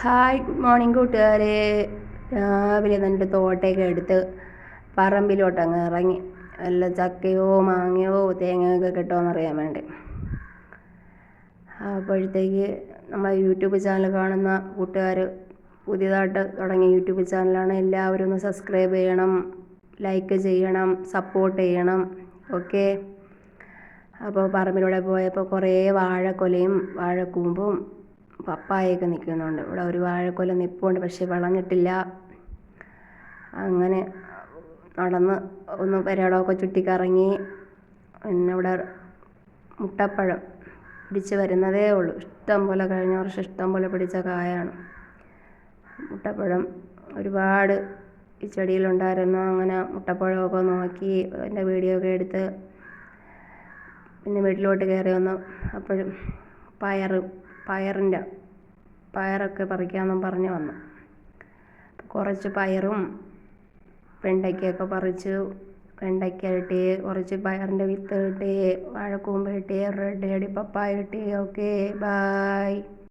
Hi, good morning കൂട്ടുകാരെ. രാവിലെ തന്നെ തോട്ടയൊക്കെ എടുത്ത് പറമ്പിലോട്ടങ്ങ് ഇറങ്ങി. വല്ല ചക്കയോ മാങ്ങയോ തേങ്ങയൊക്കെ കിട്ടുമോയെന്നറിയാൻ വേണ്ടി. അപ്പോഴത്തേക്ക് നമ്മളെ യൂട്യൂബ് ചാനൽ കാണുന്ന കൂട്ടുകാർ, പുതിയതായിട്ട് തുടങ്ങിയ യൂട്യൂബ് ചാനലാണ്, എല്ലാവരും ഒന്ന് സബ്സ്ക്രൈബ് ചെയ്യണം, ലൈക്ക് ചെയ്യണം, സപ്പോർട്ട് ചെയ്യണം. ഓക്കെ. അപ്പോൾ പറമ്പിലൂടെ പോയപ്പോൾ കുറേ വാഴക്കൊലയും വാഴക്കൂമ്പും പപ്പായൊക്കെ നിൽക്കുന്നുണ്ട്. ഇവിടെ ഒരു വാഴക്കൊല നിൽപ്പുണ്ട്, പക്ഷെ വിളഞ്ഞിട്ടില്ല. അങ്ങനെ നടന്ന് ഒന്ന് പെരടമൊക്കെ ചുറ്റിക്കറങ്ങി. പിന്നെ ഇവിടെ മുട്ടപ്പഴം പിടിച്ച് വരുന്നതേ ഉള്ളൂ. ഇഷ്ടം പോലെ, കഴിഞ്ഞ വർഷം ഇഷ്ടം പോലെ പിടിച്ച കായാണ് മുട്ടപ്പഴം. ഒരുപാട് ഈ ചെടിയിലുണ്ടായിരുന്നു. അങ്ങനെ മുട്ടപ്പഴമൊക്കെ നോക്കി അതിൻ്റെ വീഡിയോ ഒക്കെ എടുത്ത് പിന്നെ വീട്ടിലോട്ട് കയറി വന്നു. അപ്പോഴും പയറൊക്കെ പറിക്കാമെന്നും പറഞ്ഞ് വന്നു. കുറച്ച് പയറും വെണ്ടയ്ക്കയൊക്കെ പറിച്ചു. വെണ്ടയ്ക്ക കിട്ടി, കുറച്ച് പയറിൻ്റെ വിത്ത് കിട്ടി, വാഴക്കൂമ്പ് കിട്ടി, റെഡ് പപ്പായ കിട്ടി. Okay, bye.